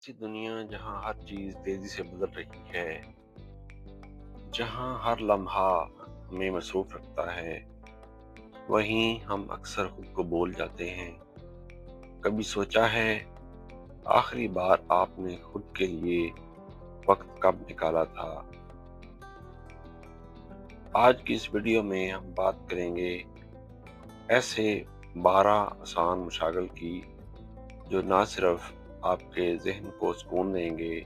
ऐसी दुनिया जहाँ हर चीज तेजी से बदल रही है, जहाँ हर लम्हा हमें मसरूफ रखता है, वहीं हम अक्सर खुद को भूल जाते हैं। कभी सोचा है आखिरी बार आपने खुद के लिए वक्त कब निकाला था? आज की इस वीडियो में हम बात करेंगे ऐसे 12 आसान मशागल की जो ना सिर्फ आपके जहन को सुकून देंगे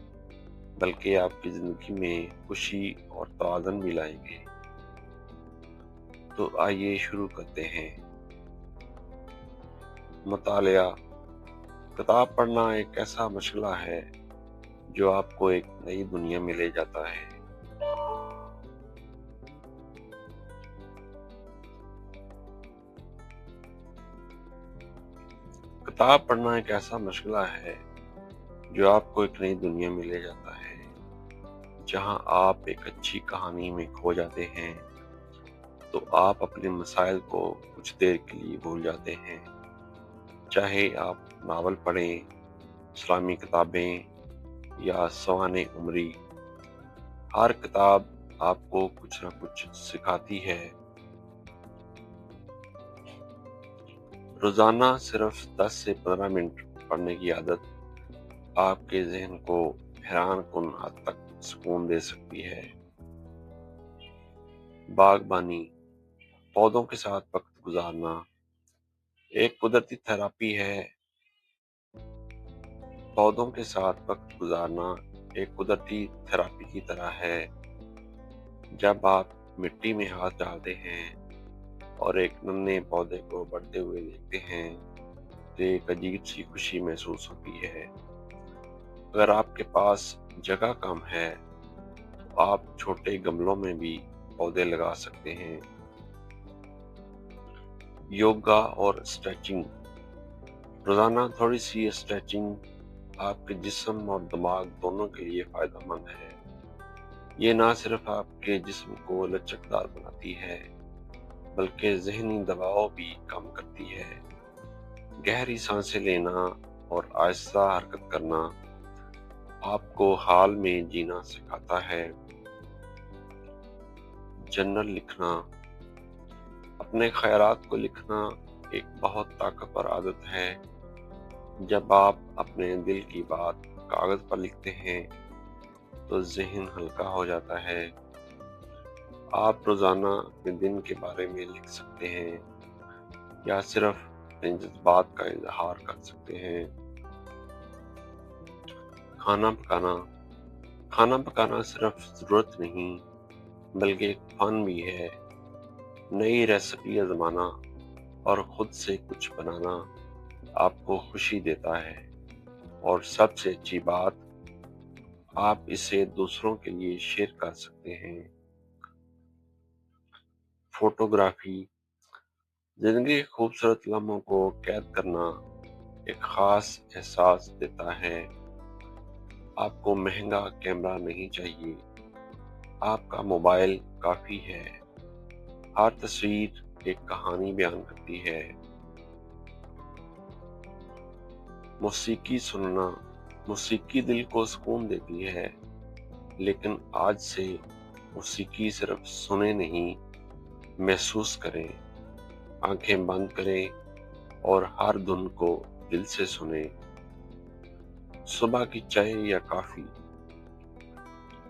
बल्कि आपकी जिंदगी में खुशी और तवाज़ुन भी लाएंगे। तो आइए शुरू करते हैं। मुतालिया। किताब पढ़ना एक ऐसा मशगला है जो आपको एक नई दुनिया में ले जाता है। किताब पढ़ना एक ऐसा मशगला है जो आपको एक नई दुनिया में ले जाता है, जहां आप एक अच्छी कहानी में खो जाते हैं तो आप अपने मसाइल को कुछ देर के लिए भूल जाते हैं। चाहे आप नावल पढ़ें, इस्लामी किताबें या सवाने उमरी, हर किताब आपको कुछ न कुछ सिखाती है। रोजाना सिर्फ 10 से 15 मिनट पढ़ने की आदत आपके जहन को हैरान कुन हद तक सुकून दे सकती है। बागबानी। पौधों के साथ वक्त गुजारना एक कुदरती थेरापी है। पौधों के साथ वक्त गुजारना एक कुदरती थेरापी की तरह है। जब आप मिट्टी में हाथ डालते हैं और एक नन्हे पौधे को बढ़ते हुए देखते हैं तो एक अजीब सी खुशी महसूस होती है। अगर आपके पास जगह कम है तो आप छोटे गमलों में भी पौधे लगा सकते हैं। योगा और स्ट्रेचिंग। रोजाना थोड़ी सी स्ट्रेचिंग आपके जिस्म और दिमाग दोनों के लिए फायदेमंद है। ये ना सिर्फ आपके जिस्म को लचकदार बनाती है बल्कि जहनी दबाव भी कम करती है। गहरी सांसें लेना और आहिस्ता हरकत करना आपको हाल में जीना सिखाता है। जर्नल लिखना। अपने ख्यालात को लिखना एक बहुत ताकतवर आदत है। जब आप अपने दिल की बात कागज पर लिखते हैं तो जहन हल्का हो जाता है। आप रोजाना अपने दिन के बारे में लिख सकते हैं या सिर्फ अपने जज्बात का इजहार कर सकते हैं। खाना पकाना। खाना पकाना सिर्फ जरूरत नहीं बल्कि एक फन भी है। नई रेसिपी आजमाना और खुद से कुछ बनाना आपको खुशी देता है, और सबसे अच्छी बात, आप इसे दूसरों के लिए शेयर कर सकते हैं। फोटोग्राफी। जिंदगी के खूबसूरत लम्हों को कैद करना एक खास एहसास देता है। आपको महंगा कैमरा नहीं चाहिए, आपका मोबाइल काफी है। हर तस्वीर एक कहानी बयान करती है। मौसीकी सुनना। मौसीकी दिल को सुकून देती है, लेकिन आज से मौसीकी सिर्फ सुने नहीं, महसूस करें। आंखें बंद करें और हर धुन को दिल से सुने। सुबह की चाय या कॉफी।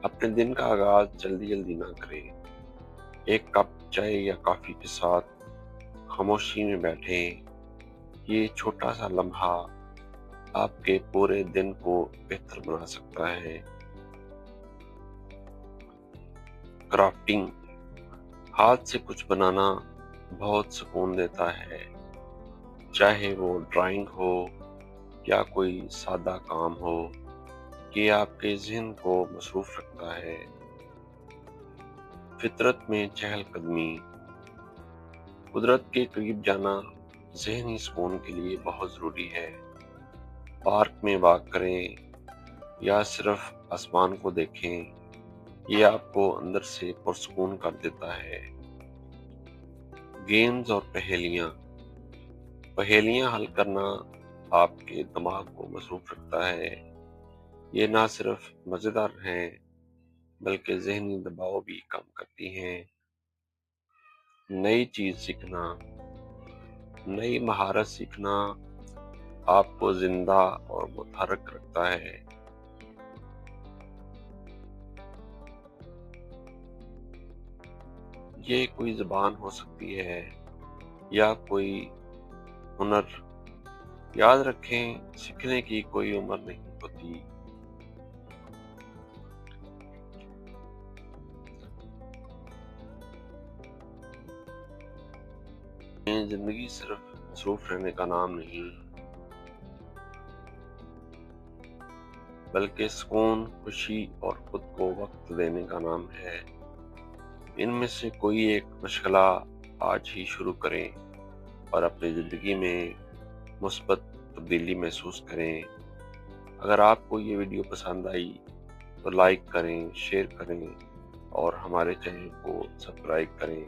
अपने दिन का आगाज जल्दी जल्दी ना करें। एक कप चाय या कॉफी के साथ खामोशी में बैठें। ये छोटा सा लम्हा आपके पूरे दिन को बेहतर बना सकता है। क्राफ्टिंग। हाथ से कुछ बनाना बहुत सुकून देता है, चाहे वो ड्राइंग हो या कोई सादा काम हो। ये आपके ज़हन को मसरूफ रखता है। फितरत में चहलकदमी। कुदरत के करीब जाना ज़हनी सुकून के लिए बहुत ज़रूरी है। पार्क में वॉक करें या सिर्फ आसमान को देखें, ये आपको अंदर से पुरसुकून कर देता है। गेम्स और पहेलियाँ। पहेलियाँ हल करना आपके दिमाग को मसरूफ रखता है। یہ نہ صرف مزیدار ہیں بلکہ ذہنی دباؤ بھی کم کرتی ہیں۔ نئی چیز سیکھنا، نئی مہارت سیکھنا آپ کو زندہ اور متحرک رکھتا ہے۔ یہ کوئی زبان ہو سکتی ہے یا کوئی ہنر۔ یاد رکھیں، سیکھنے کی کوئی عمر نہیں ہوتی۔ زندگی صرف مصروف رہنے کا نام نہیں، بلکہ سکون، خوشی اور خود کو وقت دینے کا نام ہے۔ ان میں سے کوئی ایک مشغلہ آج ہی شروع کریں اور اپنی زندگی میں مثبت تبدیلی محسوس کریں۔ اگر آپ کو یہ ویڈیو پسند آئی تو لائک کریں، شیئر کریں اور ہمارے چینل کو سبسکرائب کریں۔